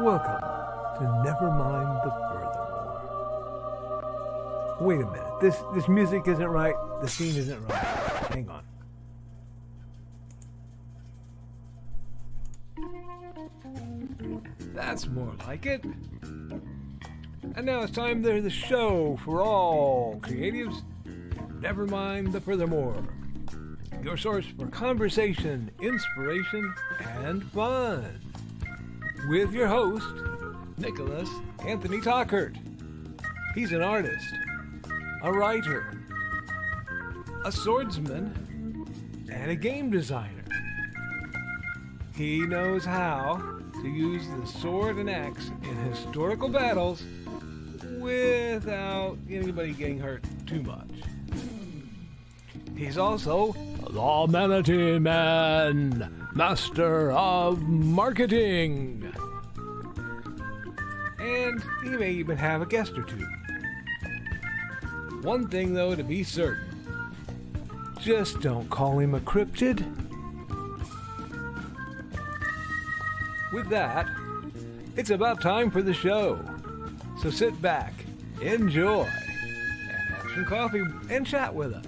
Welcome to Nevermind the Furthermore. Wait a minute, this music isn't right, the scene isn't right. Hang on. That's more like it. And now it's time to the show for all creatives. Nevermind the Furthermore. Your source for conversation, inspiration, and fun. With your host, Nicholas Anthony Tockert. He's an artist, a writer, a swordsman, and a game designer. He knows how to use the sword and axe in historical battles without anybody getting hurt too much. He's also the Manatee Man, master of marketing. And he may even have a guest or two. One thing, though, to be certain. Just don't call him a cryptid. With that, it's about time for the show. So sit back, enjoy, and have some coffee and chat with us.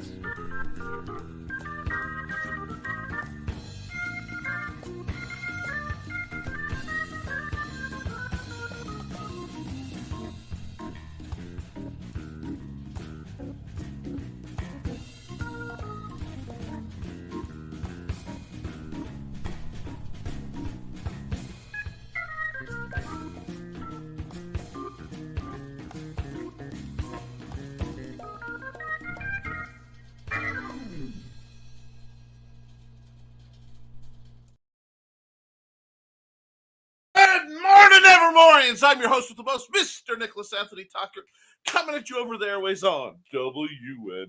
Nevermind. I'm your host with the most, Mr. Nicholas Anthony Tockert, coming at you over the airways on WNTF.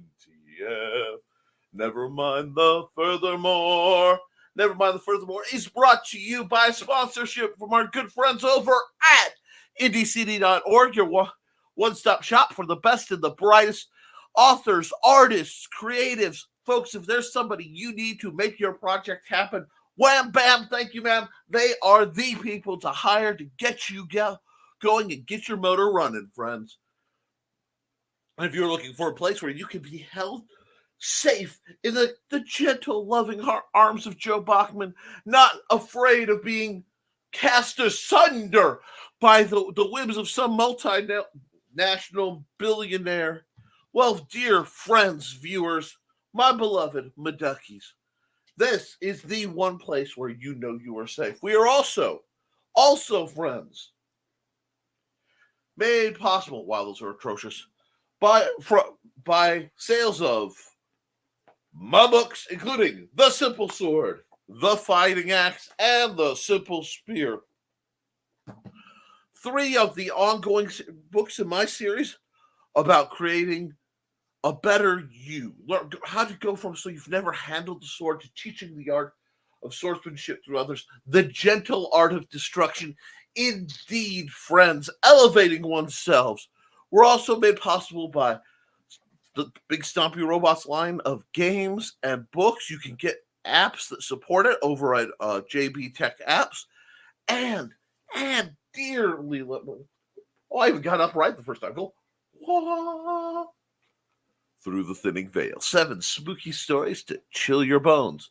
Nevermind the Furthermore. Nevermind the Furthermore is brought to you by sponsorship from our good friends over at IndieCD.org, your one-stop shop for the best and the brightest authors, artists, creatives. Folks, if there's somebody you need to make your project happen, wham, bam, thank you, ma'am. They are the people to hire to get you going and get your motor running, friends. And if you're looking for a place where you can be held safe in the gentle, loving arms of Joe Bachman, not afraid of being cast asunder by the whims of some multinational billionaire, well, dear friends, viewers, my beloved Maduckies, this is the one place where you know you are safe. We are also friends, made possible, while those are atrocious, by sales of my books, including The Simple Sword, The Fighting Axe, and The Simple Spear. 3 of the ongoing books in my series about creating a better you. Learn how to go from so you've never handled the sword to teaching the art of swordsmanship through others. The gentle art of destruction. Indeed, friends, elevating oneself. We're also made possible by the Big Stompy Robots line of games and books. You can get apps that support it over at JB Tech Apps. And dearly, I even got up right the first time. Go, wah! Through the Thinning Veil. 7 spooky stories to chill your bones.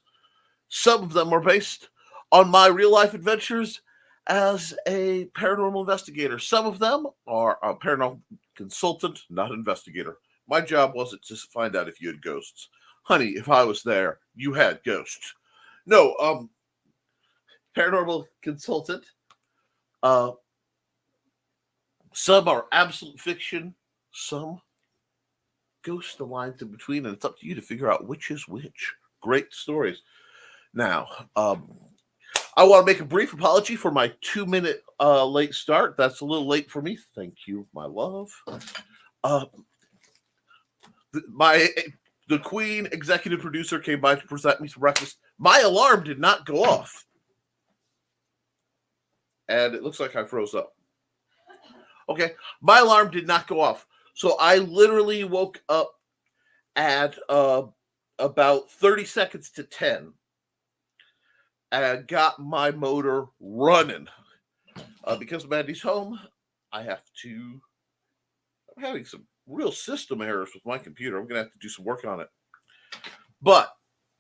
Some of them are based on my real-life adventures as a paranormal investigator. Some of them are a paranormal consultant, not investigator. My job wasn't to find out if you had ghosts. Honey, if I was there, you had ghosts. No, paranormal consultant. Some are absolute fiction. Some ghost the lines in between, and it's up to you to figure out which is which. Great stories. Now, I want to make a brief apology for my 2-minute late start. That's a little late for me. Thank you, my love. The Queen executive producer came by to present me some breakfast. My alarm did not go off, and it looks like I froze up. Okay, my alarm did not go off. So I literally woke up at about 30 seconds to 10 and got my motor running. Because Mandy's home, I have to. I'm having some real system errors with my computer. I'm going to have to do some work on it. But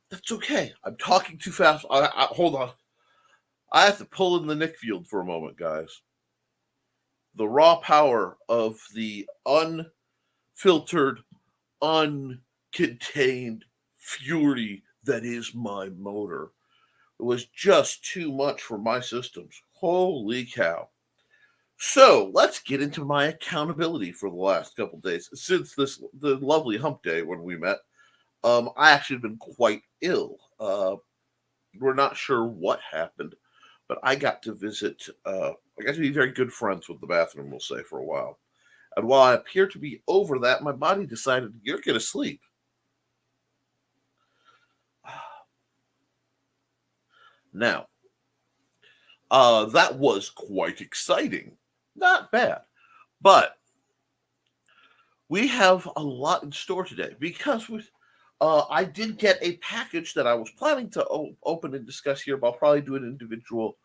that's okay. I'm talking too fast. Hold on. I have to pull in the Nick field for a moment, guys. The raw power of the unfiltered, uncontained fury that is my motor. It was just too much for my systems. Holy cow. So let's get into my accountability for the last couple days. Since the lovely hump day when we met, I actually have been quite ill. We're not sure what happened, but I got to visit. I got to be very good friends with the bathroom, we'll say, for a while. And while I appear to be over that, my body decided you're going to sleep. Now, that was quite exciting. Not bad. But we have a lot in store today because I did get a package that I was planning to open and discuss here, but I'll probably do an individual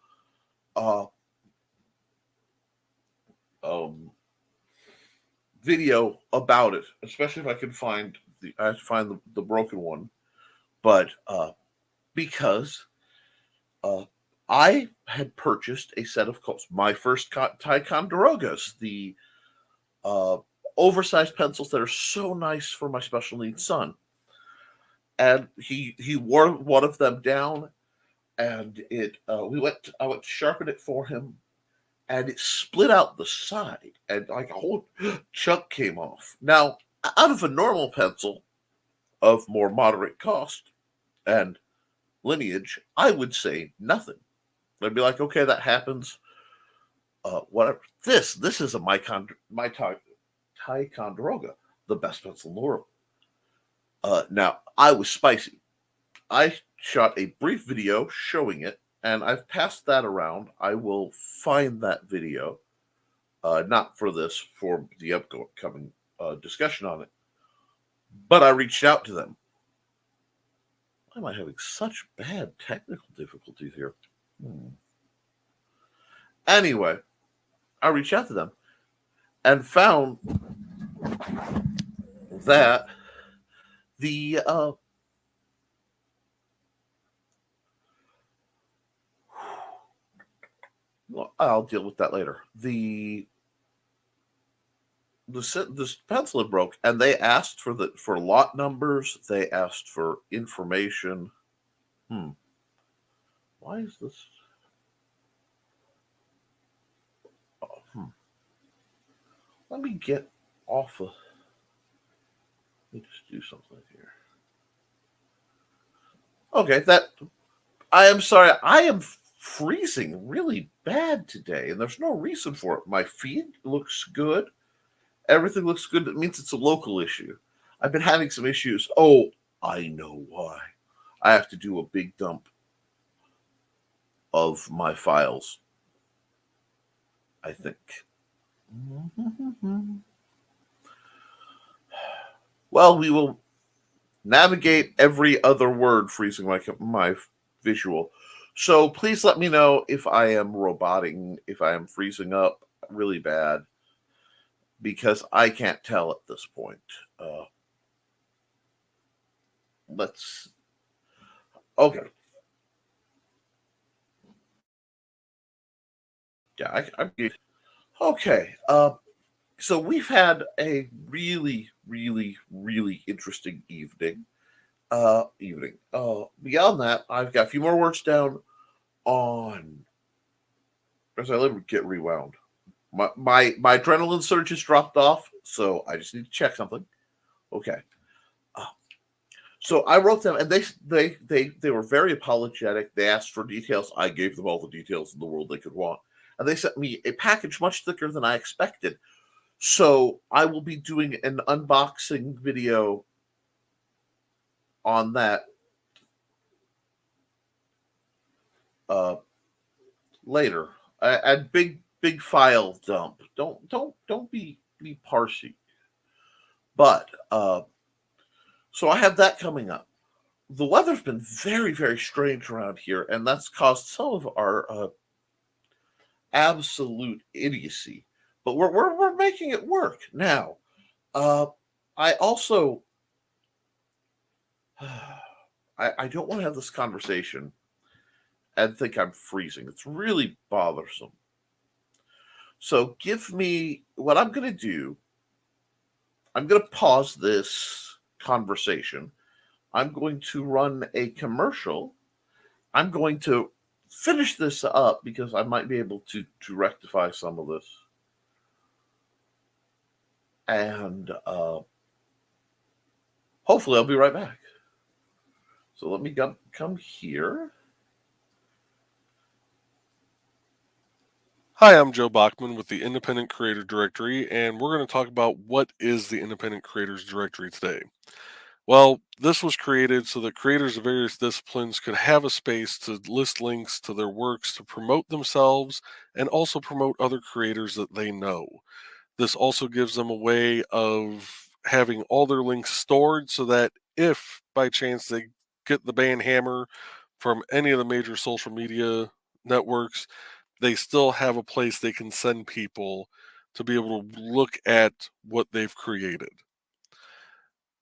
video about it, especially if I can find the broken one. But because I had purchased a set of my first Ticonderogas, the oversized pencils that are so nice for my special needs son. And he wore one of them down, and I went to sharpen it for him, and it split out the side, and like a whole chunk came off. Now, out of a normal pencil of more moderate cost and lineage, I would say nothing. I'd be like, okay, that happens. Whatever. This is my Ticonderoga, the best pencil in the world. Now, I was spicy. I shot a brief video showing it, and I've passed that around. I will find that video, not for this, for the upcoming discussion on it. But I reached out to them. Why am I having such bad technical difficulties here? Anyway, I reached out to them and found that the well, I'll deal with that later. This pencil had broke, and they asked for lot numbers. They asked for information. Why is this? Let me get off of. Let me just do something here. Okay, I am sorry. I am freezing really bad today, and there's no reason for it. My feed looks good. Everything looks good. It means it's a local issue. I've been having some issues. Oh, I know why. I have to do a big dump of my files, I think. Well, we will navigate every other word freezing my visual. So please let me know if I am roboting, if I am freezing up really bad, because I can't tell at this point. Okay. Yeah, okay. So we've had a really, really, really interesting evening. Beyond that, I've got a few more words down on as I get rewound. My adrenaline surge just dropped off, so I just need to check something. Okay. So I wrote them, and they were very apologetic. They asked for details. I gave them all the details in the world they could want, and they sent me a package much thicker than I expected. So I will be doing an unboxing video on that later. And big file dump. Don't be parsy. But so I have that coming up. The weather's been very, very strange around here, and that's caused some of our absolute idiocy. But we're making it work now. Uh, I also I don't want to have this conversation and think I'm freezing. It's really bothersome. So give me what I'm going to do. I'm going to pause this conversation. I'm going to run a commercial. I'm going to finish this up because I might be able to rectify some of this. And hopefully I'll be right back. So let me come here. Hi, I'm Joe Bachman with the Independent Creator Directory, and we're going to talk about what is the Independent Creators Directory today. Well, this was created so that creators of various disciplines could have a space to list links to their works to promote themselves and also promote other creators that they know. This also gives them a way of having all their links stored so that if by chance they get the ban hammer from any of the major social media networks, they still have a place they can send people to be able to look at what they've created.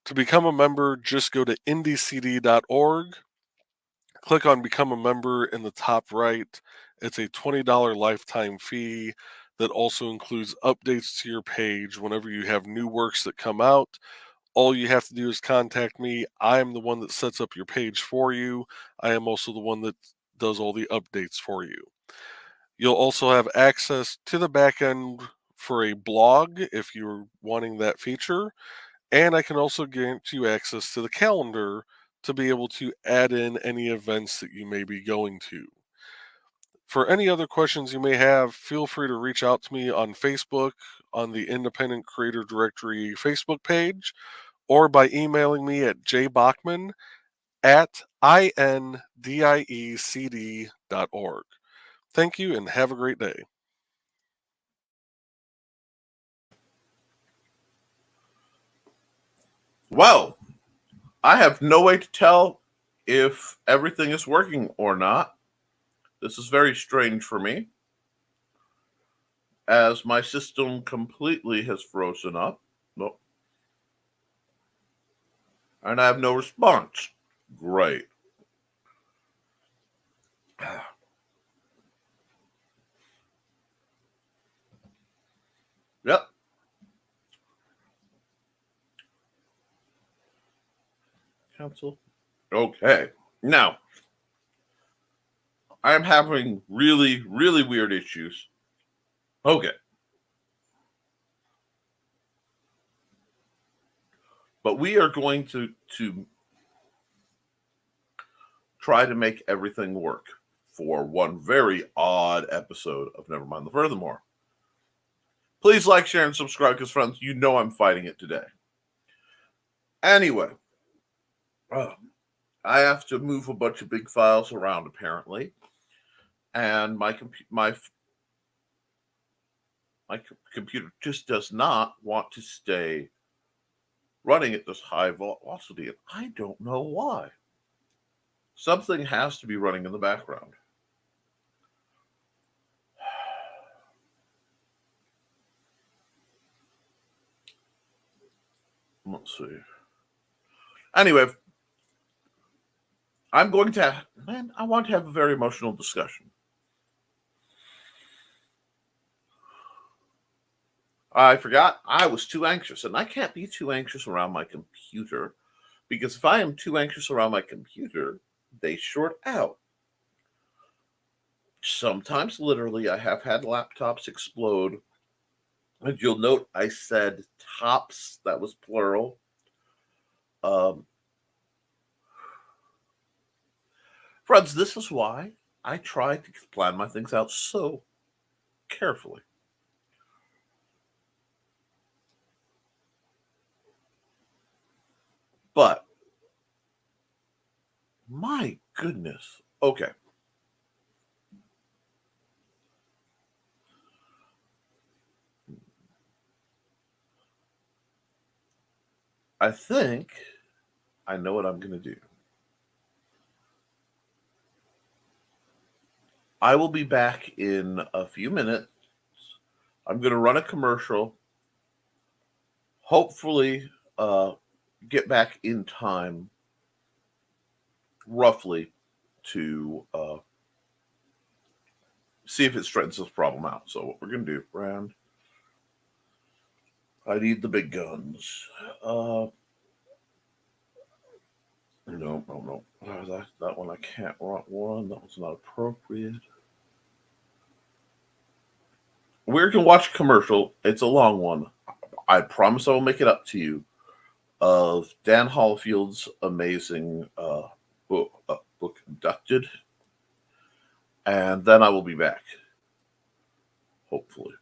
To become a member, just go to indiecd.org, click on Become a Member in the top right. It's a $20 lifetime fee that also includes updates to your page whenever you have new works that come out. All you have to do is contact me. I am the one that sets up your page for you. I am also the one that does all the updates for you. You'll also have access to the back end for a blog if you're wanting that feature. And I can also grant you access to the calendar to be able to add in any events that you may be going to. For any other questions you may have, feel free to reach out to me on Facebook, on the Independent Creator Directory Facebook page, or by emailing me at jbachman@indiecd.org. Thank you and have a great day. Well, I have no way to tell if everything is working or not. This is very strange for me, as my system completely has frozen up. Nope. And I have no response. Great. Yep. Cancel. Okay. Now, I am having really, really weird issues. Okay. But we are going to try to make everything work for one very odd episode of Nevermind the Furthermore. Please like, share, and subscribe because, friends, you know I'm fighting it today. Anyway, I have to move a bunch of big files around apparently, and my computer just does not want to stay running at this high velocity, and I don't know why. Something has to be running in the background. Let's see. Anyway, I'm going to, I want to have a very emotional discussion. I forgot I was too anxious, and I can't be too anxious around my computer because if I am too anxious around my computer, they short out. Sometimes, literally, I have had laptops explode. And you'll note I said tops, that was plural. Friends, this is why I try to plan my things out so carefully. But, my goodness. Okay. I think I know what I'm going to do. I will be back in a few minutes. I'm going to run a commercial. Hopefully, get back in time, roughly, to see if it straightens this problem out. So what we're going to do, Brand, I need the big guns. No. That one I can't run one. That was not appropriate. We can watch a commercial. It's a long one. I promise I will make it up to you. Of Dan Hollifield's amazing book, Inducted. And then I will be back. Hopefully.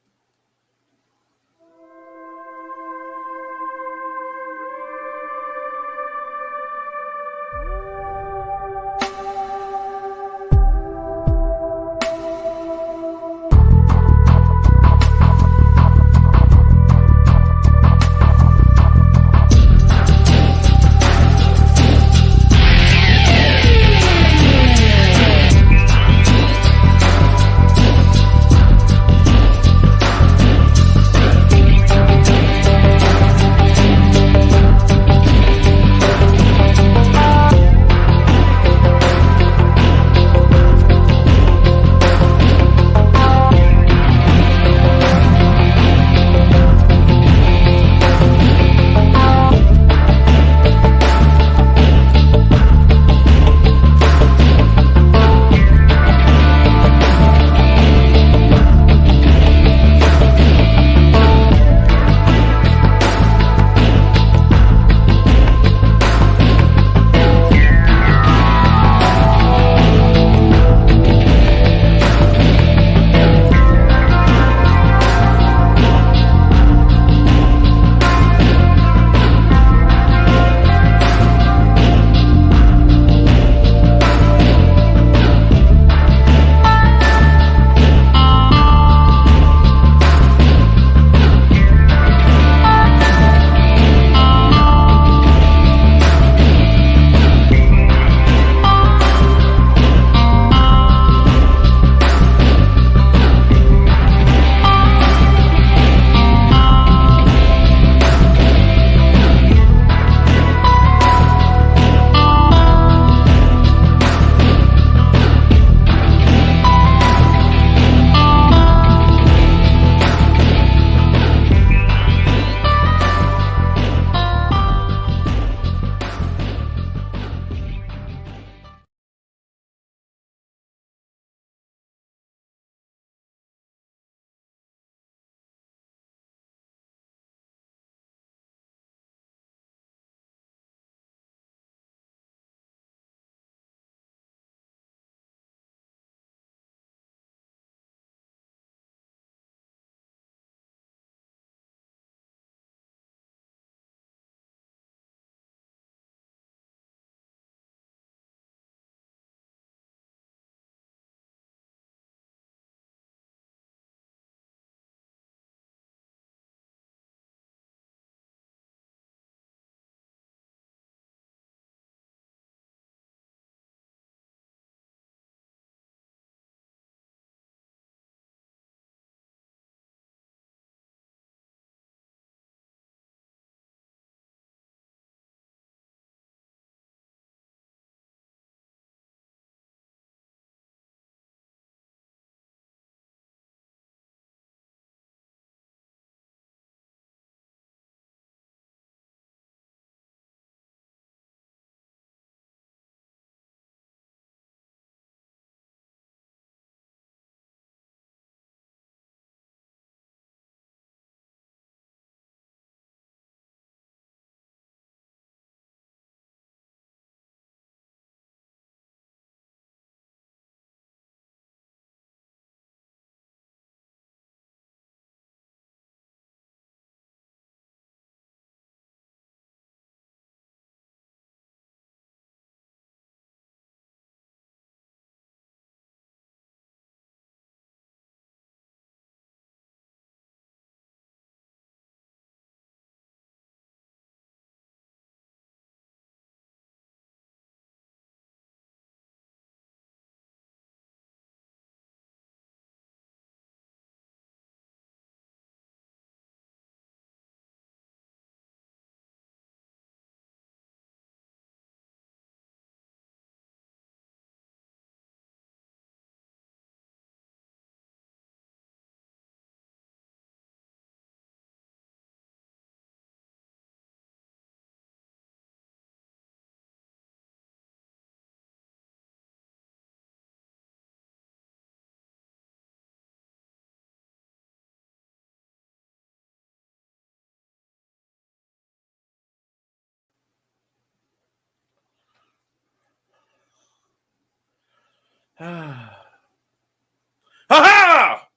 Ha-ha!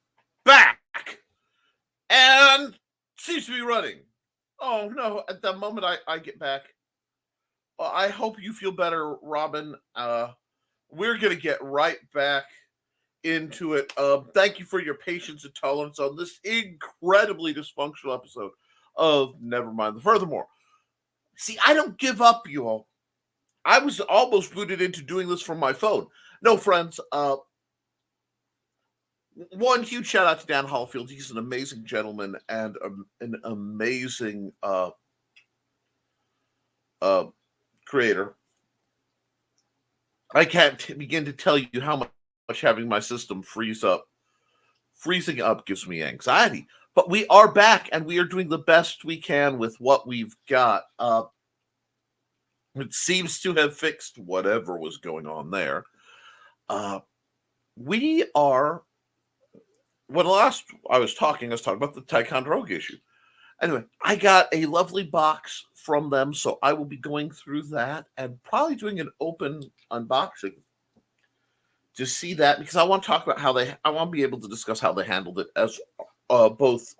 Back! And seems to be running. Oh, no. At the moment I get back, well, I hope you feel better, Robin. We're going to get right back into it. Thank you for your patience and tolerance on this incredibly dysfunctional episode of Nevermind the Furthermore. See, I don't give up, you all. I was almost booted into doing this from my phone. No, friends. One huge shout out to Dan Hallfield. He's an amazing gentleman and an amazing creator. I can't begin to tell you how much having my system freezing up gives me anxiety. But we are back and we are doing the best we can with what we've got. It seems to have fixed whatever was going on there. We are. When last I was talking about the Ticonderoga issue. Anyway, I got a lovely box from them, so I will be going through that and probably doing an open unboxing to see that, because I want to talk about I want to be able to discuss how they handled it as both.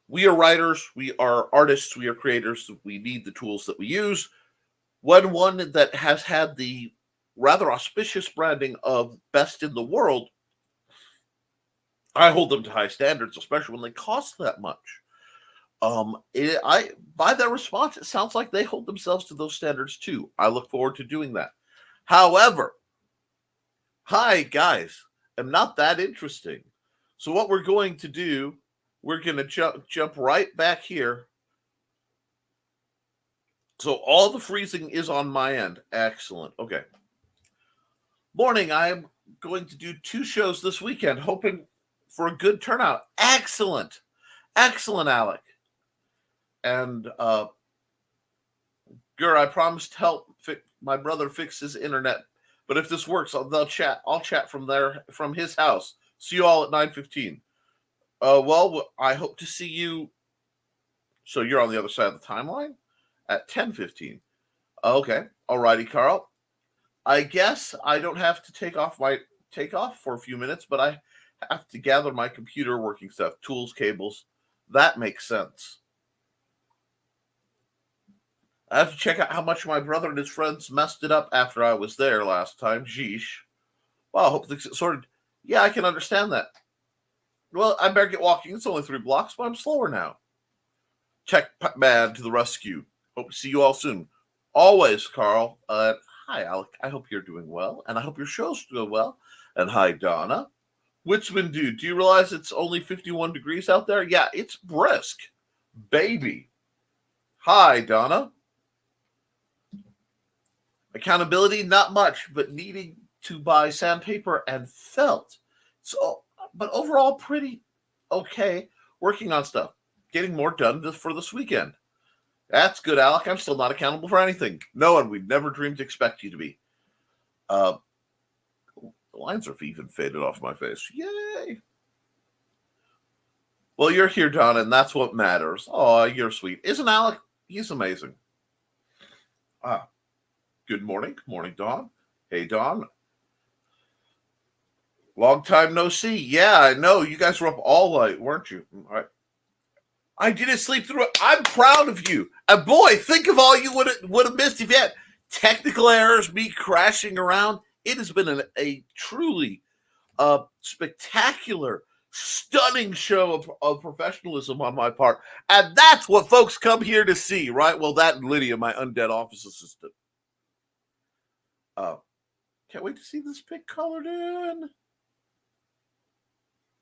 We are writers, we are artists, we are creators. We need the tools that we use. One that has had the rather auspicious branding of best in the world, I hold them to high standards, especially when they cost that much. By their response, it sounds like they hold themselves to those standards too. I look forward to doing that. However, hi guys, I'm not that interesting. So what we're going to do, we're going to jump right back here. So all the freezing is on my end. Excellent. Okay. Morning. I am going to do 2 shows this weekend, hoping for a good turnout. Excellent. Excellent, Alec. And I promised to help my brother fix his internet. But if this works, I'll chat from his house. See you all at 9:15. Well, I hope to see you. So you're on the other side of the timeline at 10:15. Okay. Alrighty, Carl. I guess I don't have to take off for a few minutes, but I have to gather my computer working stuff, tools, cables. That makes sense. I have to check out how much my brother and his friends messed it up after I was there last time. Sheesh. Well, I hope things get sorted. Yeah, I can understand that. Well, I better get walking. It's only 3 blocks, but I'm slower now. Tech man to the rescue. Hope to see you all soon. Always, Carl. Hi, Alec. I hope you're doing well, and I hope your show's doing well. And hi, Donna. Witsman dude, do you realize it's only 51 degrees out there? Yeah, it's brisk. Baby. Hi, Donna. Accountability, not much, but needing to buy sandpaper and felt. So, but overall, pretty okay. Working on stuff. Getting more done for this weekend. That's good, Alec. I'm still not accountable for anything. No, and we'd never dreamed to expect you to be. The lines are even faded off my face. Yay. Well, you're here, Don, and that's what matters. Oh, you're sweet. Isn't Alec? He's amazing. Good morning. Good morning, Don. Hey, Don. Long time no see. Yeah, I know. You guys were up all night, weren't you? All right. I didn't sleep through it. I'm proud of you. And boy, think of all you would have missed if you had technical errors, me crashing around. It has been a truly spectacular, stunning show of professionalism on my part. And that's what folks come here to see, right? Well, that and Lydia, my undead office assistant. Can't wait to see this pic colored in.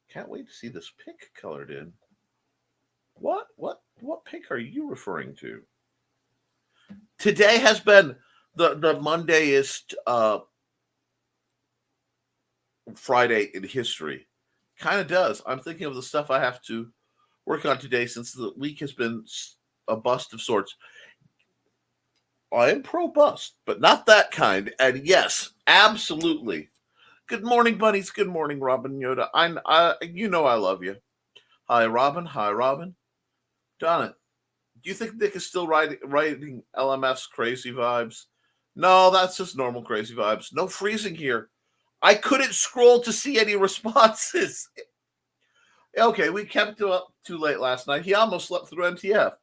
Can't wait to see this pic colored in. What pic are you referring to? Today has been the Mondayest Friday in history. Kind of does. I'm thinking of the stuff I have to work on today since the week has been a bust of sorts. I am pro-bust, but not that kind. And yes, absolutely. Good morning, bunnies. Good morning, Robin Yoda. You know I love you. Hi, Robin. Hi, Robin. Donna, do you think Nick is still writing LMS crazy vibes? No, that's just normal crazy vibes. No freezing here. I couldn't scroll to see any responses. Okay, we kept him up too late last night. He almost slept through MTF.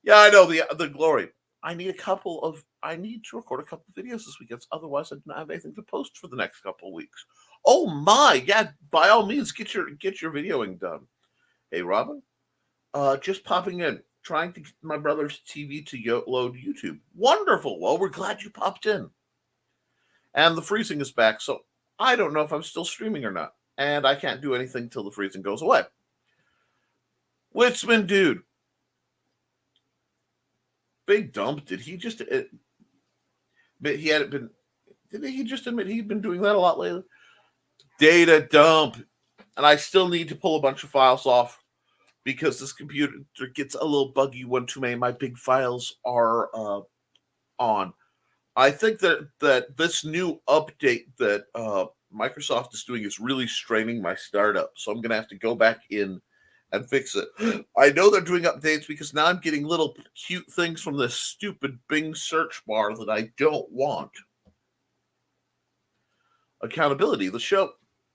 Yeah, I know the glory. I need to record a couple of videos this weekend. Otherwise, I don't have anything to post for the next couple of weeks. Oh my, yeah! By all means, get your videoing done. Hey, Robin, just popping in, trying to get my brother's TV to load YouTube. Wonderful. Well, we're glad you popped in. And the freezing is back, so I don't know if I'm still streaming or not, and I can't do anything till the freezing goes away. Witzman, dude. Big dump. Did he just admit he hadn't been? Didn't he just admit he'd been doing that a lot lately? Data dump, and I still need to pull a bunch of files off because this computer gets a little buggy when too many of my big files are on. I think that this new update that Microsoft is doing is really straining my startup, so I'm going to have to go back in and fix it. I know they're doing updates because now I'm getting little cute things from this stupid Bing search bar that I don't want. Accountability. The show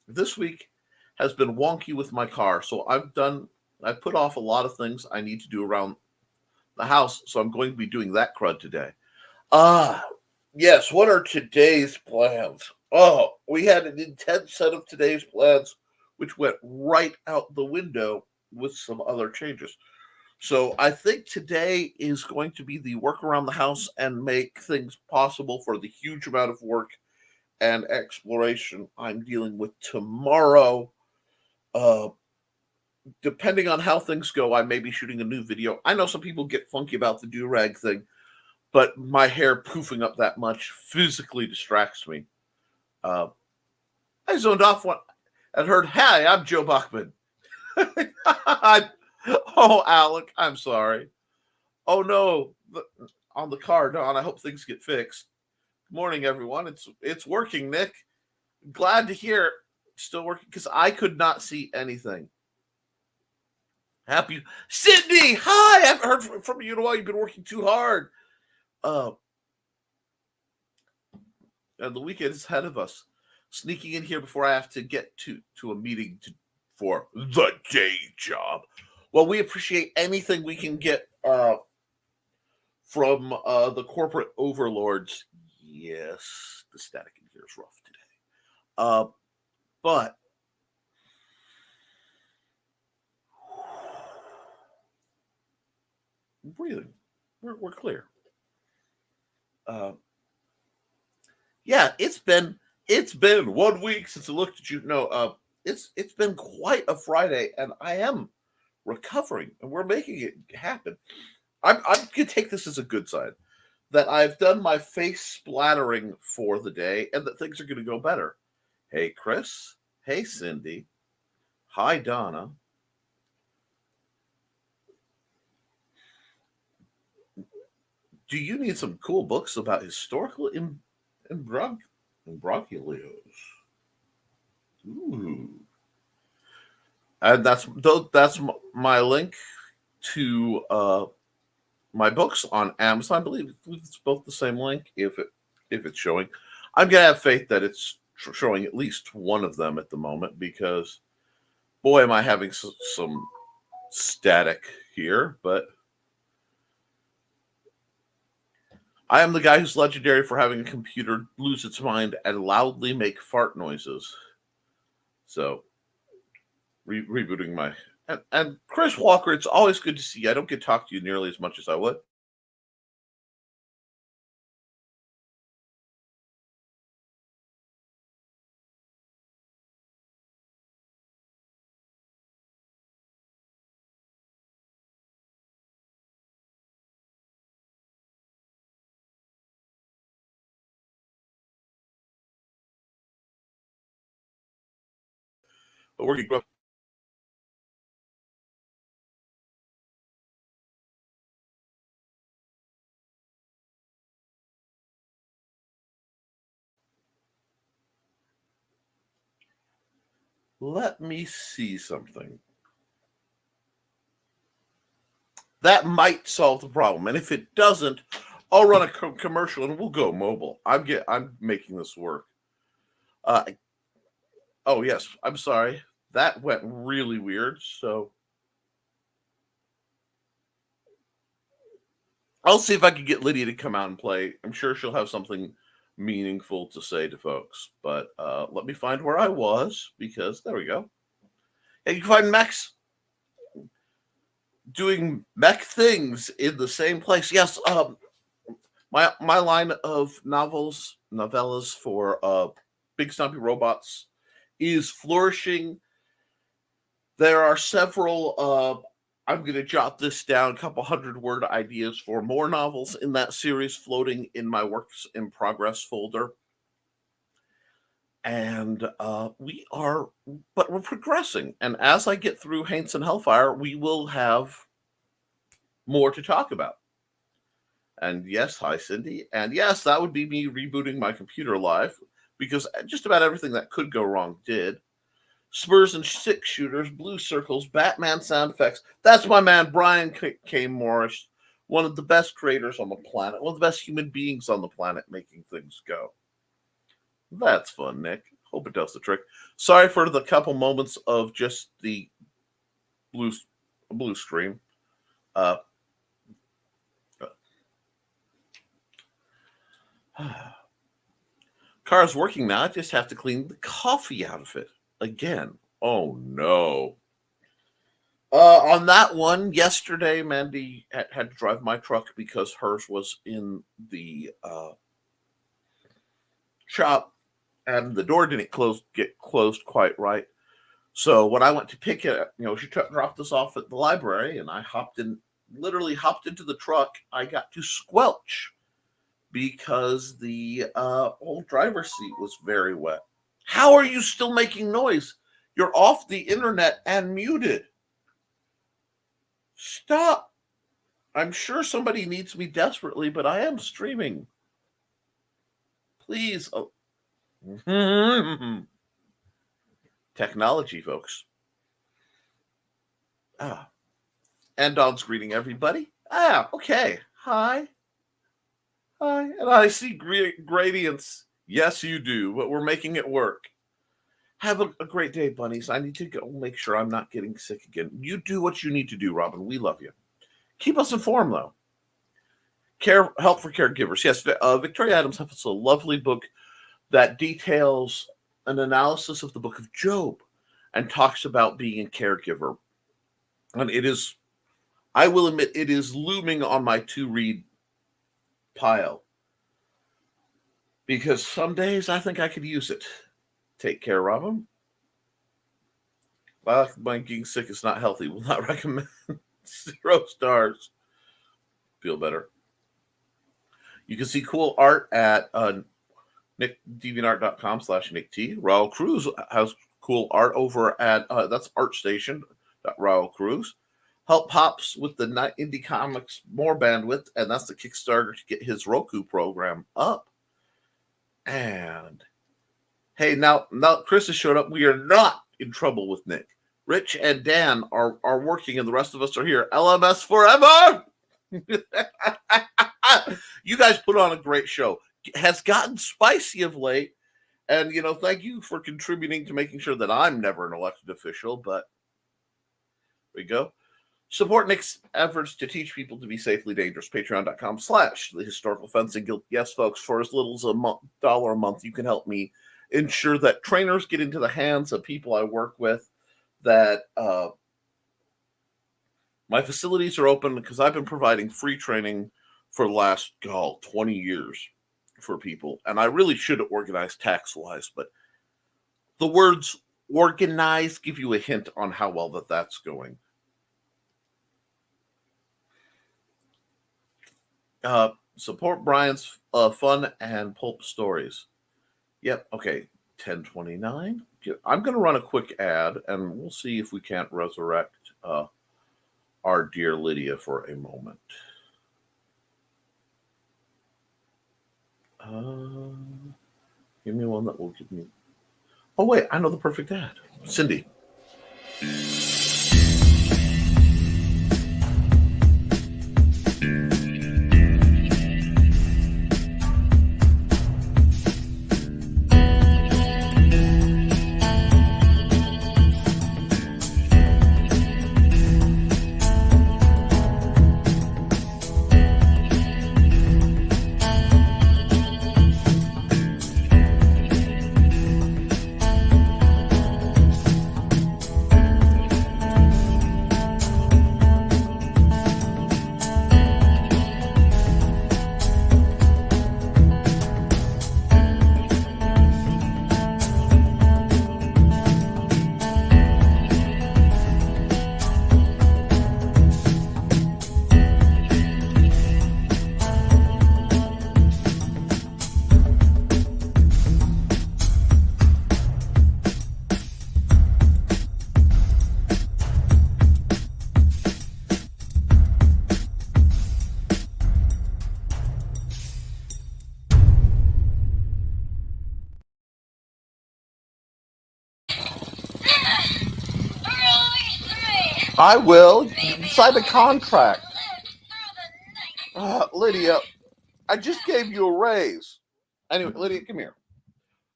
this week has been wonky with my car, so I put off a lot of things I need to do around the house, so I'm going to be doing that crud today. Yes, what are today's plans? Oh, we had an intense set of today's plans, which went right out the window with some other changes. So I think today is going to be the work around the house and make things possible for the huge amount of work and exploration I'm dealing with tomorrow. Depending on how things go, I may be shooting a new video. I know some people get funky about the do-rag thing, but my hair poofing up that much physically distracts me. I zoned off and heard, "Hi, I'm Joe Buckman." Oh, Alec, I'm sorry. Oh no, on the car, Don. I hope things get fixed. Good morning, everyone. It's working, Nick. Glad to hear it's still working because I could not see anything. Happy Sydney, hi! I haven't heard from you in a while. You've been working too hard. And the weekend is ahead of us. Sneaking in here before I have to get to a meeting for the day job. Well, we appreciate anything we can get from the corporate overlords. Yes, the static in here is rough today. But breathing, we're clear. Yeah, it's been 1 week since I looked at you. No, it's been quite a Friday, and I am recovering, and we're making it happen. I'm gonna take this as a good sign that I've done my face splattering for the day, and that things are gonna go better. Hey, Chris. Hey, Cindy. Hi, Donna. Do you need some cool books about historical imbroglios? Ooh. And that's my link to my books on Amazon. I believe it's both the same link if it's showing. I'm gonna have faith that it's showing at least one of them at the moment because boy am I having some static here, but I am the guy who's legendary for having a computer lose its mind and loudly make fart noises. So, rebooting my... And Chris Walker, it's always good to see you. I don't get to talk to you nearly as much as I would. But we're going to let me see something. That might solve the problem. And if it doesn't, I'll run a commercial and we'll go mobile. I'm making this work. Oh yes, I'm sorry. That went really weird. So I'll see if I can get Lydia to come out and play. I'm sure she'll have something meaningful to say to folks. But let me find where I was, because there we go. Yeah, you can find Max doing mech things in the same place. Yes, my line of novellas for Big Stumpy Robots is flourishing. There are several, I'm going to jot this down, a couple 100-word ideas for more novels in that series floating in my works in progress folder. And we're progressing. And as I get through Haints and Hellfire, we will have more to talk about. And yes, hi, Cindy. And yes, that would be me rebooting my computer live, because just about everything that could go wrong did. Spurs and six shooters, blue circles, Batman sound effects. That's my man, Brian K. Morris, one of the best creators on the planet, one of the best human beings on the planet making things go. That's fun, Nick. Hope it does the trick. Sorry for the couple moments of just the blue screen. Car's working now. I just have to clean the coffee out of it again. Oh no. On that one, yesterday, Mandy had to drive my truck because hers was in the shop and the door didn't get closed quite right. So when I went to pick it, she dropped us off at the library, and I literally hopped into the truck. I got to squelch because the old driver's seat was very wet. How are you still making noise? You're off the internet and muted. Stop. I'm sure somebody needs me desperately, but I am streaming. Please. Oh. Technology, folks. And Don's greeting everybody. Okay. Hi. And I see gradients. Yes, you do, but we're making it work. Have a great day, bunnies. I need to go make sure I'm not getting sick again. You do what you need to do, Robin. We love you. Keep us informed, though. Help for caregivers. Yes, Victoria Adams has a lovely book that details an analysis of the book of Job and talks about being a caregiver. And it is, I will admit, it is looming on my to-read pile, because some days I think I could use it. Take care, Robin. Well, my getting sick is not healthy. Will not recommend. 0 stars. Feel better. You can see cool art at deviantart.com/NickT. Raul Cruz has cool art over at that's artstation.RaulCruz. Help Pops with the Indie Comics more bandwidth, and that's the Kickstarter to get his Roku program up. And hey, now Chris has showed up. We are not in trouble with Nick. Rich and Dan are working, and the rest of us are here. LMS forever. You guys put on a great show. Has gotten spicy of late, and thank you for contributing to making sure that I'm never an elected official. But there we go. Support Nick's efforts to teach people to be safely dangerous. Patreon.com/the Historical Fencing Guild. Yes, folks, for as little as $1 a month, you can help me ensure that trainers get into the hands of people I work with, that my facilities are open, because I've been providing free training for the last 20 years for people. And I really should organize tax-wise, but the words organize give you a hint on how well that's going. Support Brian's fun and pulp stories. Yep, okay, 1029. I'm going to run a quick ad, and we'll see if we can't resurrect our dear Lydia for a moment. Give me one that will give me... Oh, wait, I know the perfect ad. Cindy. I will. You signed a contract. Lydia, I just gave you a raise. Anyway, Lydia, come here.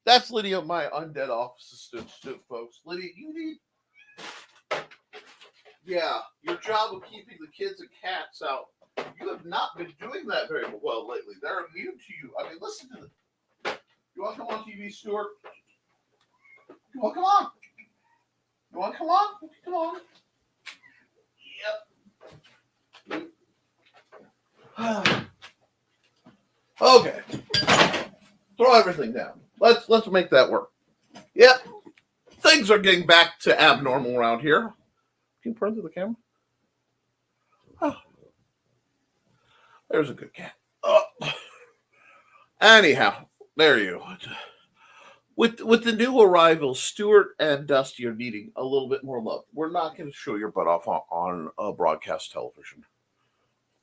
That's Lydia, my undead office assistant, folks. Lydia, you need... Yeah, your job of keeping the kids and cats out. You have not been doing that very well lately. They're immune to you. I mean, listen to this. You want to come on TV, Stuart? You want to come on? You want to come on? Come on. Yep. Okay. Throw everything down. Let's make that work. Yep. Things are getting back to abnormal around here. Can you turn to the camera? Oh. There's a good cat. Oh. Anyhow, there you go. With the new arrivals, Stuart and Dusty are needing a little bit more love. We're not going to show your butt off on broadcast television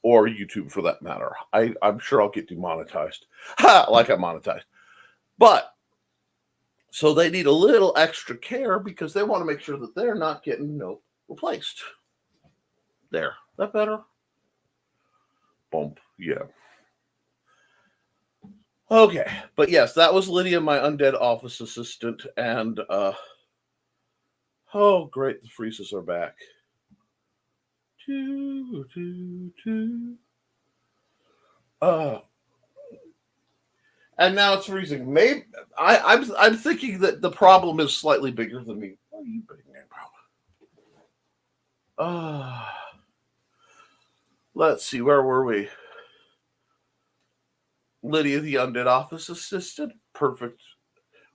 or YouTube for that matter. I'm sure I'll get demonetized. Like I'm monetized. But so they need a little extra care because they want to make sure that they're not getting replaced. There. That better? Bump. Yeah. Okay. But yes, that was Lydia, my undead office assistant. And, oh, great. The freezes are back. And now it's freezing. Maybe I'm thinking that the problem is slightly bigger than me. What are you big man problem? Let's see, where were we? Lydia, the undead office assistant. Perfect.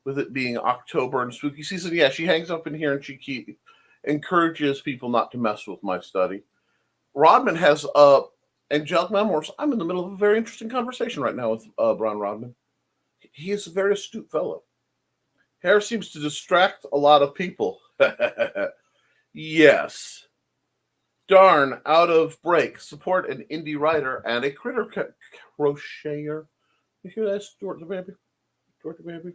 With it being October and spooky season. Yeah, she hangs up in here and she encourages people not to mess with my study. Rodman has angelic memoirs. I'm in the middle of a very interesting conversation right now with Brian Rodman. He is a very astute fellow. Hair seems to distract a lot of people. Yes. Darn, out of break. Support an indie writer and a critter crocheter. You hear that, Stuart the baby? Stuart the baby?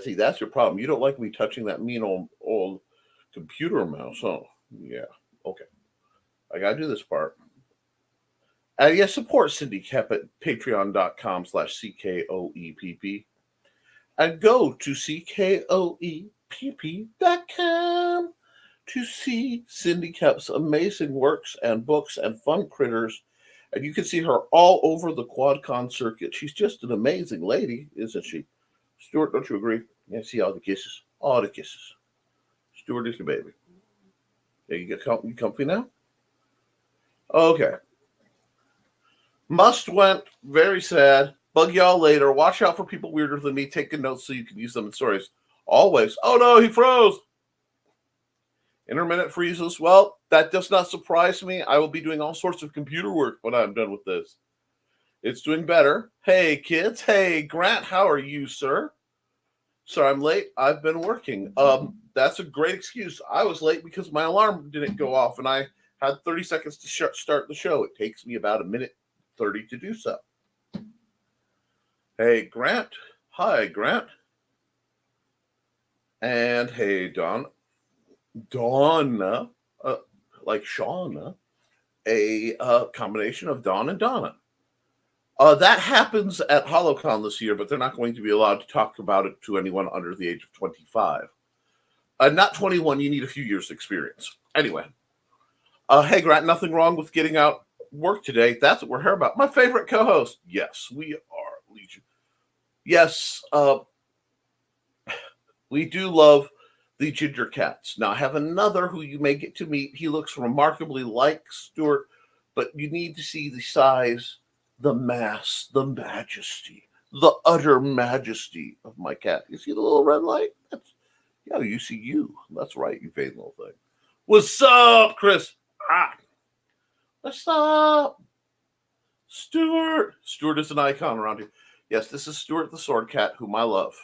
See, that's your problem. You don't like me touching that mean old computer mouse, huh? Yeah. Okay. I gotta do this part. Yes, support Cindy Koepp at patreon.com/CKOEPP. And go to CKOEPP.com to see Cindy Koepp's amazing works and books and fun critters. And you can see her all over the QuadCon circuit. She's just an amazing lady, isn't she? Stuart, don't you agree? Yeah, see all the kisses. All the kisses. Stuart is your baby. Yeah, you comfy now? Okay. Must went. Very sad. Bug y'all later. Watch out for people weirder than me. Take good notes so you can use them in stories. Always. Oh no, he froze. Intermittent freezes. Well, that does not surprise me. I will be doing all sorts of computer work when I'm done with this. It's doing better. Hey, kids. Hey, Grant. How are you, sir? Sorry, I'm late. I've been working. That's a great excuse. I was late because my alarm didn't go off, and I had 30 seconds to start the show. It takes me about a minute 30 to do so. Hey, Grant. Hi, Grant. And hey, Donna, like Shauna, a combination of Dawn and Donna. That happens at HoloCon this year, but they're not going to be allowed to talk about it to anyone under the age of 25. Not 21, you need a few years' experience. Anyway. Hey, Grant, nothing wrong with getting out work today. That's what we're here about. My favorite co-host. Yes, we are Legion. Yes, we do love the Ginger Cats. Now, I have another who you may get to meet. He looks remarkably like Stuart, but you need to see the size, the mass, the majesty, the utter majesty of my cat. You see the little red light? Yeah, you see you. That's right, you vain little thing. What's up, Chris? What's up? Stuart. Stuart is an icon around here. Yes, this is Stuart the Sword Cat, whom I love.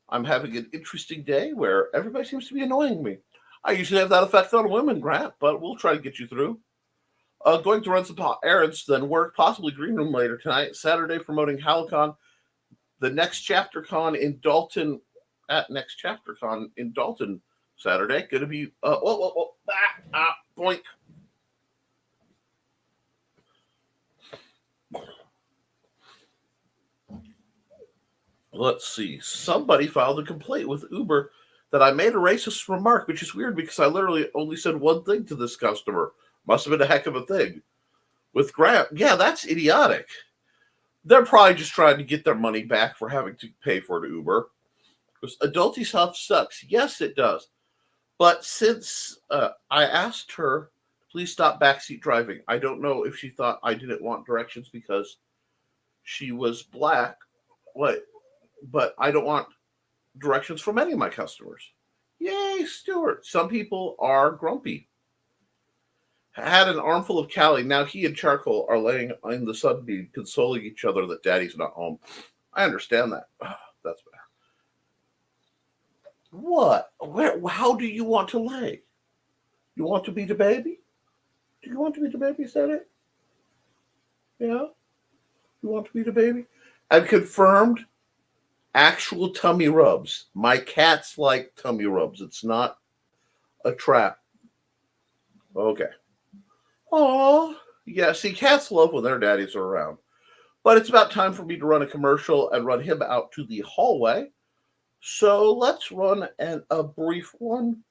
I'm having an interesting day where everybody seems to be annoying me. I usually have that effect on women, Grant, but we'll try to get you through. Going to run some errands, then work, possibly Green Room later tonight. Saturday promoting HoloCon, the Next Chapter Con in Dalton, at Next Chapter Con in Dalton Saturday, going to be, boink. Let's see. Somebody filed a complaint with Uber that I made a racist remark, which is weird because I literally only said one thing to this customer. Must have been a heck of a thing. With Grant, yeah, that's idiotic. They're probably just trying to get their money back for having to pay for an Uber. Because adulty stuff sucks. Yes, it does. But since I asked her, please stop backseat driving. I don't know if she thought I didn't want directions because she was black. What? But I don't want directions from any of my customers. Yay, Stuart. Some people are grumpy. Had an armful of Cali. Now he and Charcoal are laying in the sunbeam, consoling each other that Daddy's not home. I understand that. That's better. What? Where? How do you want to lay? You want to be the baby? Do you want to be the baby? Is that it? Yeah? You want to be the baby? And confirmed actual tummy rubs. My cats like tummy rubs. It's not a trap. Okay. Oh, yeah. See, cats love when their daddies are around. But it's about time for me to run a commercial and run him out to the hallway. So let's run a brief one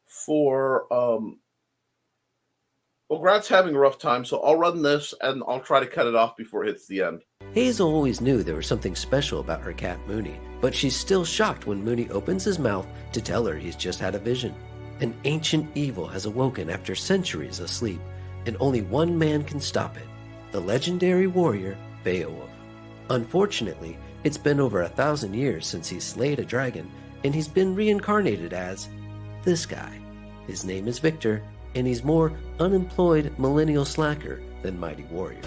for well, Grant's having a rough time, so I'll run this and I'll try to cut it off before it hits the end. Hazel always knew there was something special about her cat Mooney, but she's still shocked when Mooney opens his mouth to tell her he's just had a vision. An ancient evil has awoken after centuries of sleep, and only one man can stop it, the legendary warrior Beowulf. Unfortunately, it's been over 1,000 years since he slayed a dragon, and he's been reincarnated as this guy. His name is Victor, and he's more unemployed millennial slacker than mighty warrior.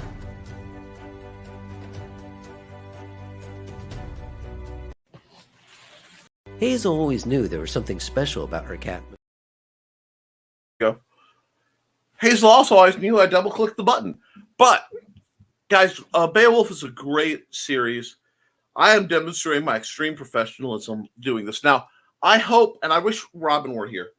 Hazel always knew there was something special about her cat. Go. Hazel also always knew I double-clicked the button. But, guys, Beowulf is a great series. I am demonstrating my extreme professionalism doing this. Now, I hope, and I wish Robin were here,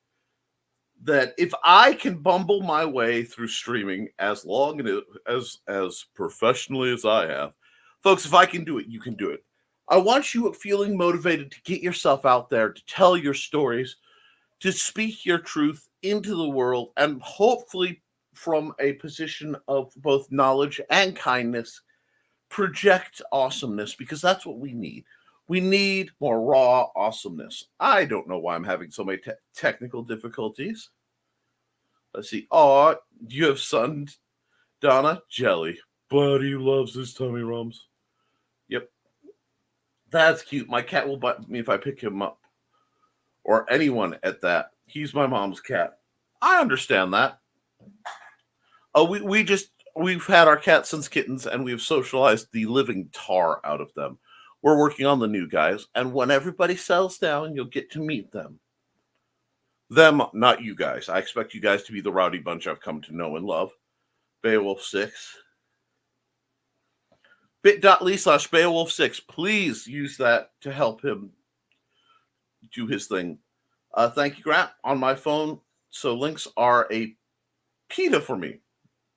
that if I can bumble my way through streaming as long as professionally as I have, folks, if I can do it, you can do it. I want you feeling motivated to get yourself out there, to tell your stories, to speak your truth into the world, and hopefully from a position of both knowledge and kindness, project awesomeness, because that's what we need. We need more raw awesomeness. I don't know why I'm having so many technical difficulties. Let's see. Oh, you have son, Donna? Jelly. Buddy loves his tummy rums. Yep. That's cute. My cat will bite me if I pick him up. Or anyone at that. He's my mom's cat. I understand that. We've had our cats since kittens, and we've socialized the living tar out of them. We're working on the new guys, and when everybody settles down, you'll get to meet them. Them, not you guys. I expect you guys to be the rowdy bunch I've come to know and love. Beowulf 6. bit.ly/Beowulf6. Please use that to help him do his thing. Thank you, Grant. On my phone, so links are a pita for me.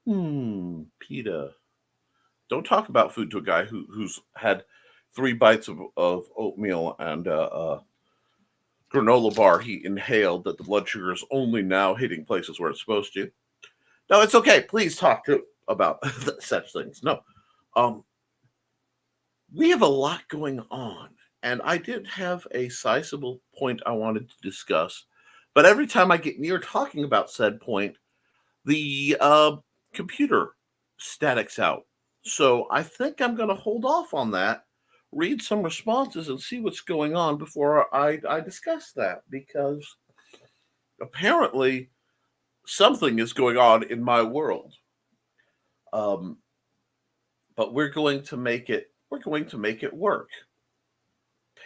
Pita. Don't talk about food to a guy who's had 3 bites of oatmeal and granola bar he inhaled that the blood sugar is only now hitting places where it's supposed to. No, it's okay. Please talk about such things. No. We have a lot going on, and I did have a sizable point I wanted to discuss, but every time I get near talking about said point, the computer statics out. So I think I'm going to hold off on that, read some responses, and see what's going on before I discuss that, because apparently something is going on in my world. But we're going to make it work.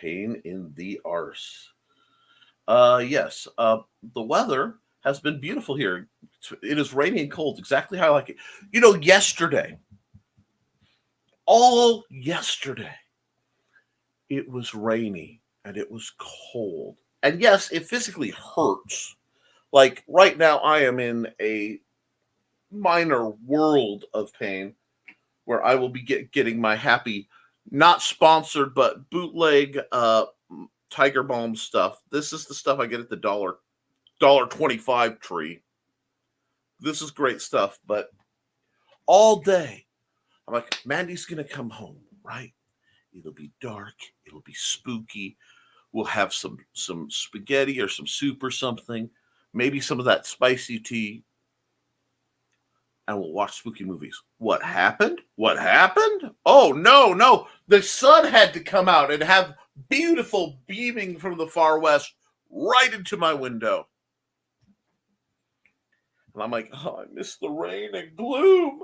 Pain in the arse. Yes. The weather has been beautiful here. It is rainy and cold, exactly how I like it. You know, all yesterday, it was rainy and it was cold. And yes, it physically hurts. Like right now, I am in a minor world of pain where I will be getting my happy, not sponsored, but bootleg Tiger Balm stuff. This is the stuff I get at the $1.25 tree. This is great stuff, but all day I'm like, Mandy's gonna come home, right? It'll be dark, it'll be spooky. We'll have some spaghetti or some soup or something, maybe some of that spicy tea, and we'll watch spooky movies. What happened? What happened? Oh, no, no. The sun had to come out and have beautiful beaming from the far west right into my window. And I'm like, oh, I miss the rain and gloom.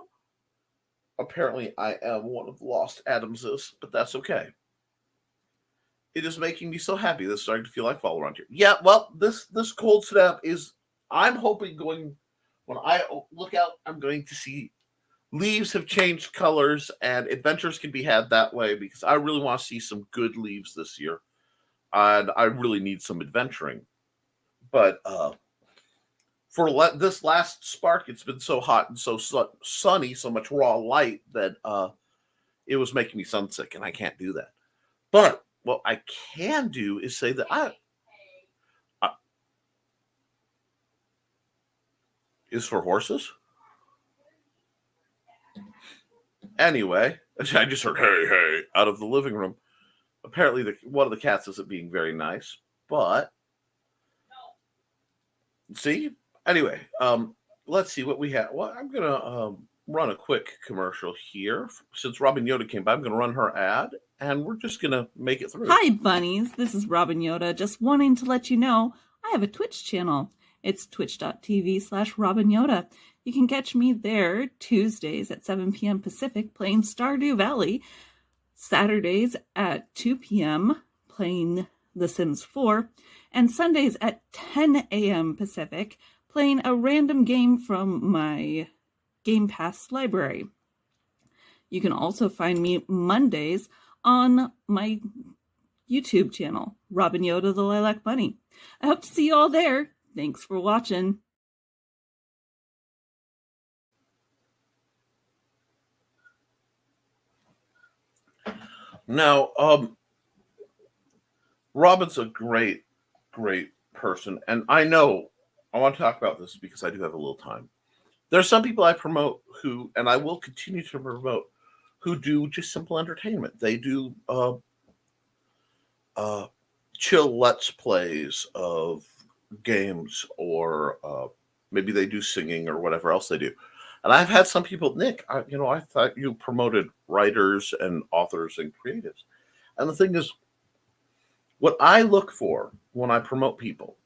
Apparently, I am one of the lost Adamses, but that's okay. It is making me so happy that it's starting to feel like fall around here. Yeah, well, this cold snap is, I'm hoping going, when I look out, I'm going to see leaves have changed colors and adventures can be had that way because I really want to see some good leaves this year. And I really need some adventuring. But for this last spark, it's been so hot and so sunny, so much raw light that it was making me sunsick, and I can't do that. But what I can do is say that I is for horses. Anyway, I just heard "hey, hey" out of the living room. Apparently, one of the cats isn't being very nice, but see. Anyway, let's see what we have. Well, I'm gonna run a quick commercial here since Robin Yoda came by. I'm gonna run her ad, and we're just gonna make it through. Hi, bunnies. This is Robin Yoda. Just wanting to let you know I have a Twitch channel. It's twitch.tv/Robin Yoda. You can catch me there Tuesdays at 7 p.m. Pacific playing Stardew Valley, Saturdays at 2 p.m. playing The Sims 4, and Sundays at 10 a.m. Pacific playing a random game from my Game Pass library. You can also find me Mondays on my YouTube channel, Robin Yoda the Lilac Bunny. I hope to see you all there. Thanks for watching. Now, Robin's a great, great person. And I know I want to talk about this because I do have a little time. There are some people I promote who, and I will continue to promote, who do just simple entertainment. They do chill let's plays of games, or maybe they do singing or whatever else they do. And I've had some people, Nick, I thought you promoted writers and authors and creatives. And the thing is, what I look for when I promote people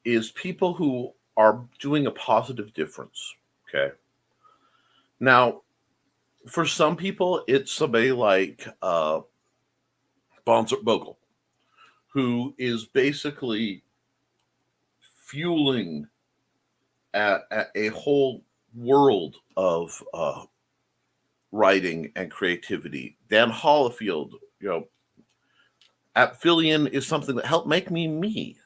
is people who are doing a positive difference. Okay. Now, for some people, it's somebody like Bonzer Bogle, who is basically fueling at a whole world of writing and creativity. Dan Hollifield, Apfillion is something that helped make me me.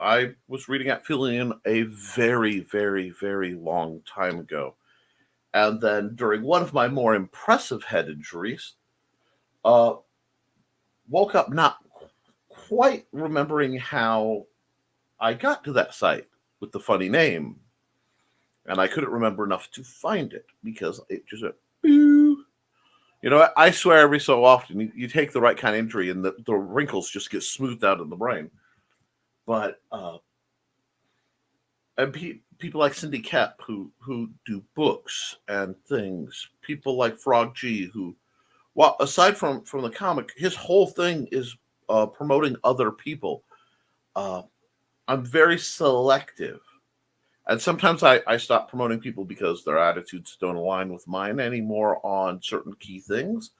I was reading Apfillion a very, very, very long time ago. And then during one of my more impressive head injuries, woke up not quite remembering how I got to that site with the funny name. And I couldn't remember enough to find it because it just went, boo. I swear every so often you take the right kind of injury and the wrinkles just get smoothed out in the brain. But and people like Cindy Koepp who do books and things. People like Frog G who, well, aside from the comic, his whole thing is promoting other people. I'm very selective. And sometimes I stop promoting people because their attitudes don't align with mine anymore on certain key things.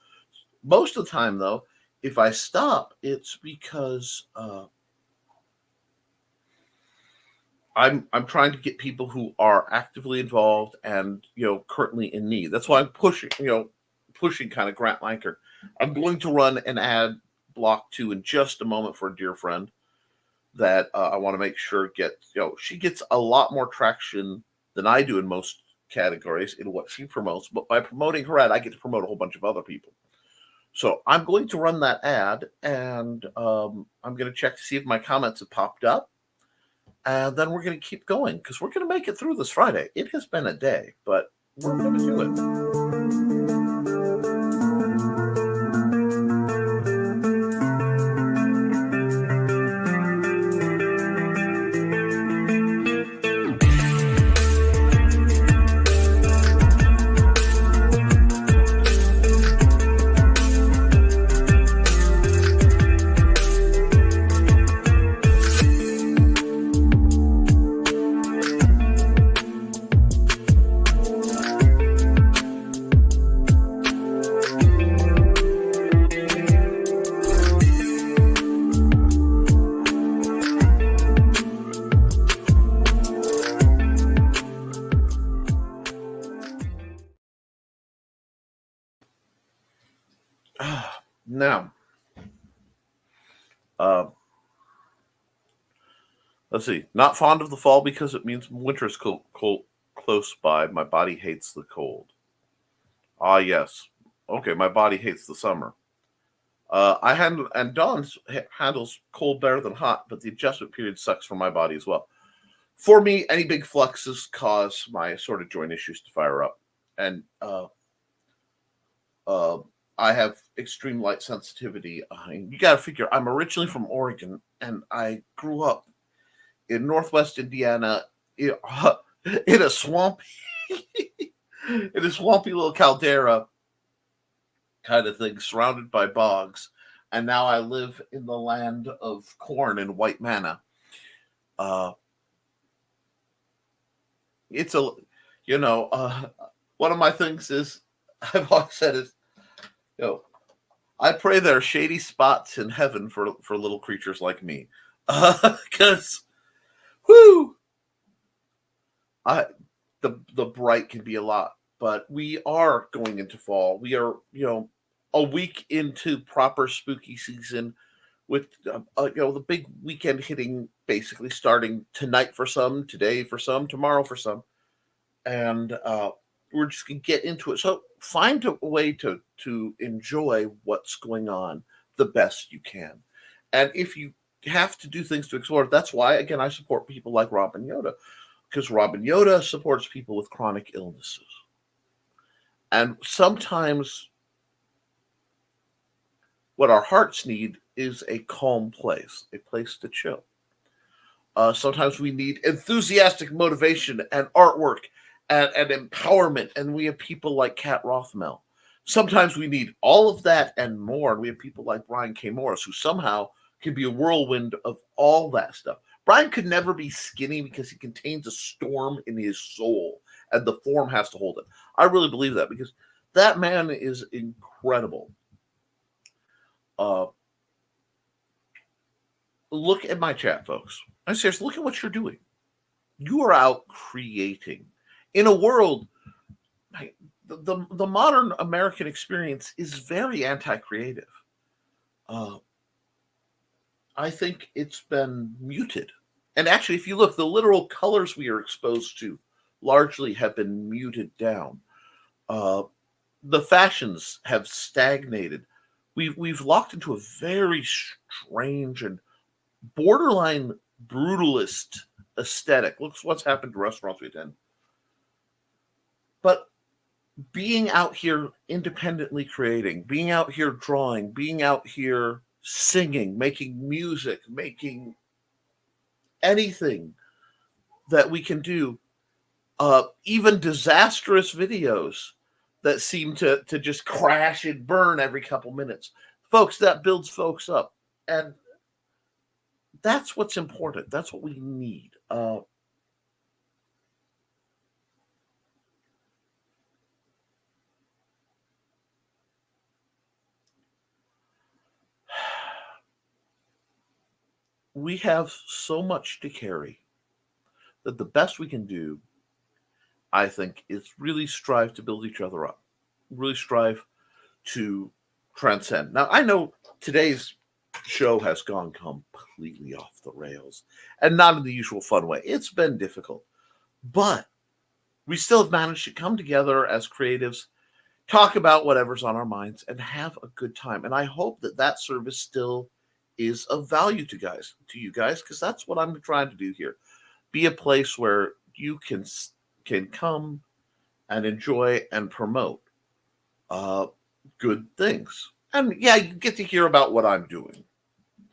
Most of the time, though, if I stop, it's because I'm trying to get people who are actively involved and currently in need. That's why I'm pushing kind of Grant Lanker. I'm going to run an ad block to in just a moment for a dear friend that I want to make sure gets, she gets a lot more traction than I do in most categories in what she promotes. But by promoting her ad, I get to promote a whole bunch of other people. So I'm going to run that ad, and I'm going to check to see if my comments have popped up. And then we're going to keep going because we're going to make it through this Friday. It has been a day, but we're going to do it. Now, let's see. Not fond of the fall because it means winter's close by. My body hates the cold. Ah, yes. Okay, my body hates the summer. I handle and Dawn handles cold better than hot, but the adjustment period sucks for my body as well. For me, any big fluxes cause my sort of joint issues to fire up, and I have extreme light sensitivity. You got to figure I'm originally from Oregon, and I grew up in Northwest Indiana in a swampy little caldera kind of thing, surrounded by bogs. And now I live in the land of corn and white manna. It's a, one of my things is I've always said is, I pray there are shady spots in heaven for little creatures like me, because, the bright can be a lot. But we are going into fall. We are, a week into proper spooky season, with the big weekend hitting, basically starting tonight for some, today for some, tomorrow for some, and we're just gonna get into it. So find a way to enjoy what's going on the best you can, and if you have to do things to explore, that's why again I support people like Robin Yoda, because Robin Yoda supports people with chronic illnesses, and sometimes what our hearts need is a calm place, a place to chill. Sometimes we need enthusiastic motivation and artwork and empowerment, and we have people like Kat Rothmel. Sometimes we need all of that and more, and we have people like Brian K. Morris, who somehow can be a whirlwind of all that stuff. Brian could never be skinny because he contains a storm in his soul, and the form has to hold it. I really believe that, because that man is incredible. Look at my chat, folks. I'm serious. Look at what you're doing. You are out creating in a world. The modern American experience is very anti-creative. I think it's been muted. And actually, if you look, the literal colors we are exposed to largely have been muted down. The fashions have stagnated. We've locked into a very strange and borderline brutalist aesthetic. Look what's happened to restaurants we attend. But being out here independently creating, being out here drawing, being out here singing, making music, making anything that we can do, even disastrous videos that seem to just crash and burn every couple minutes. Folks, that builds folks up. And that's what's important. That's what we need. We have so much to carry that the best we can do, I think, is really strive to build each other up, really strive to transcend. Now, I know today's show has gone completely off the rails, and not in the usual fun way. It's been difficult, but we still have managed to come together as creatives, talk about whatever's on our minds, and have a good time. And I hope that that service still is of value to you guys, because that's what I'm trying to do here. Be a place where you can come and enjoy and promote good things. And yeah, you get to hear about what I'm doing.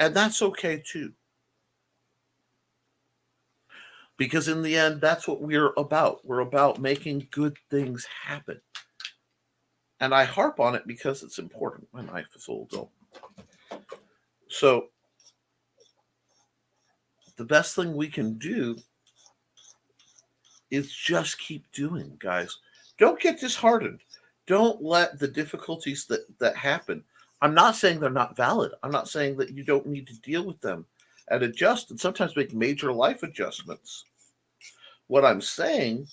And that's okay too. Because in the end, that's what we're about. We're about making good things happen. And I harp on it because it's important. My knife is old though. So the best thing we can do is just keep doing, guys. Don't get disheartened. Don't let the difficulties that happen. I'm not saying they're not valid. I'm not saying that you don't need to deal with them and adjust and sometimes make major life adjustments. What I'm saying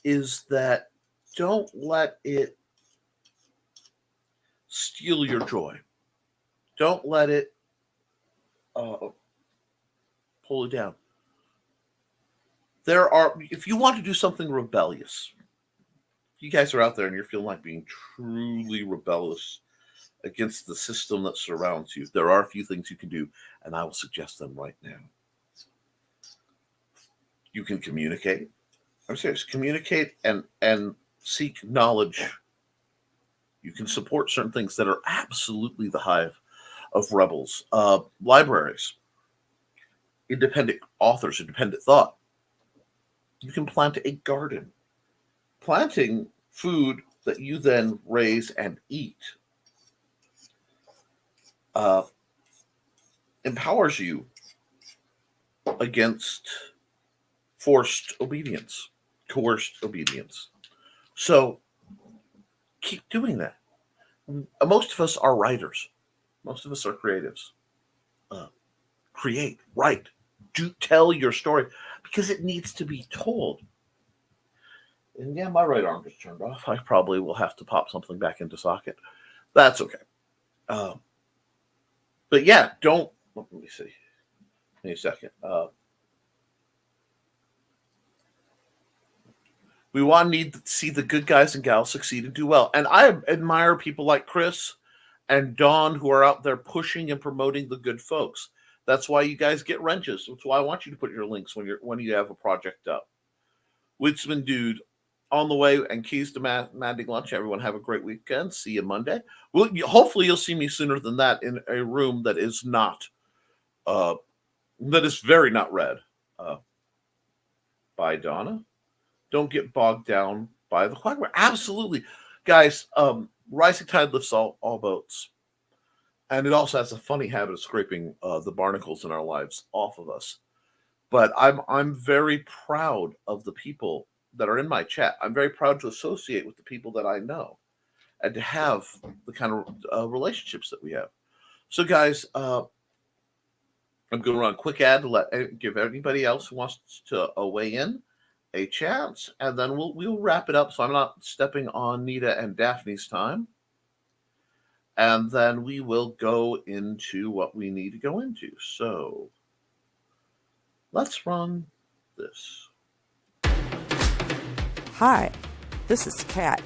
is that don't let it steal your joy. Don't let it pull it down. If you want to do something rebellious, if you guys are out there and you're feeling like being truly rebellious against the system that surrounds you, there are a few things you can do, and I will suggest them right now. You can communicate. I'm serious. Communicate and seek knowledge. You can support certain things that are absolutely the hive of rebels. Libraries, independent authors, independent thought. You can plant a garden. Planting food that you then raise and eat empowers you against forced obedience, coerced obedience. So keep doing that. Most of us are writers. Most of us are creatives. Create, write, tell your story because it needs to be told. And yeah, my right arm just turned off. I probably will have to pop something back into socket. That's okay. But yeah, don't. Let me see. Give me a second. We want to see the good guys and gals succeed and do well. And I admire people like Chris and Dawn who are out there pushing and promoting the good folks. That's why you guys get wrenches. That's why I want you to put your links when you have a project up. Woodsman Dude on the way, and keys to Mandy Lunch. Everyone have a great weekend. See you Monday. Well, hopefully you'll see me sooner than that in a room that is not, that is very not red. Bye, Donna. Don't get bogged down by the quagmire. Absolutely. Guys, rising tide lifts all boats. And it also has a funny habit of scraping the barnacles in our lives off of us. But I'm very proud of the people that are in my chat. I'm very proud to associate with the people that I know and to have the kind of relationships that we have. So, guys, I'm going to run a quick ad to give anybody else who wants to weigh in a chance, and then we'll wrap it up so I'm not stepping on Nita and Daphne's time. And then we will go into what we need to go into. So let's run this. Hi, this is Kat.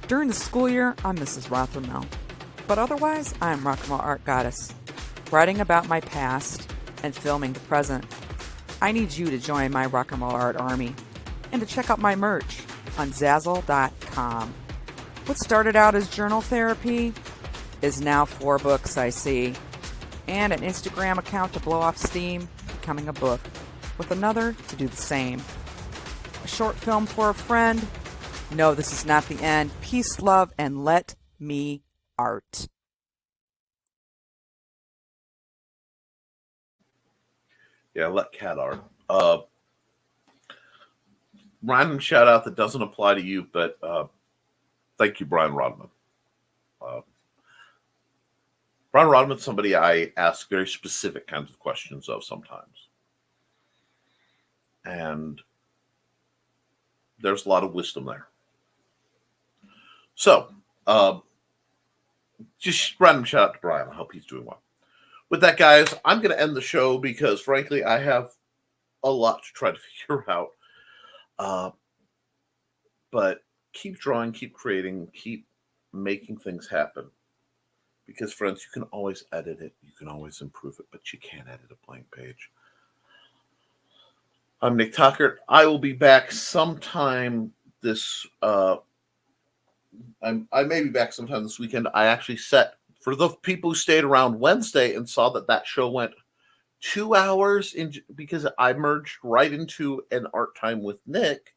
During the school year, I'm Mrs. Rothermel. But otherwise, I'm Rock and Roll Art Goddess, writing about my past and filming the present. I need you to join my rock and roll art army and to check out my merch on Zazzle.com. What started out as journal therapy is now 4 books, I see, and an Instagram account to blow off steam, becoming a book, with another to do the same. A short film for a friend. No, this is not the end. Peace, love, and let me art. Yeah, let Cat art. Random shout out that doesn't apply to you, but thank you, Brian Rodman. Brian Rodman's somebody I ask very specific kinds of questions of sometimes. And there's a lot of wisdom there. So, just random shout out to Brian. I hope he's doing well. With that, guys, I'm going to end the show because, frankly, I have a lot to try to figure out. But keep drawing, keep creating, keep making things happen. Because, friends, you can always edit it, you can always improve it, but you can't edit a blank page. I'm Nick Tockert. I will be back sometime this. I may be back sometime this weekend. I actually set for the people who stayed around Wednesday and saw that show went 2 hours in because I merged right into an art time with Nick.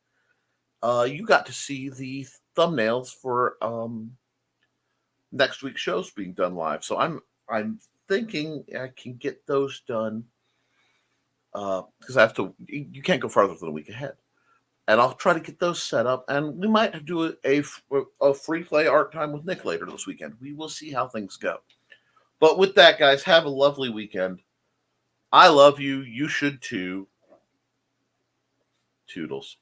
You got to see the thumbnails for next week's shows being done live. So I'm thinking I can get those done because I have to. You can't go farther than a week ahead, and I'll try to get those set up. And we might do a free play art time with Nick later this weekend. We will see how things go. But with that, guys, have a lovely weekend. I love you. You should too. Toodles.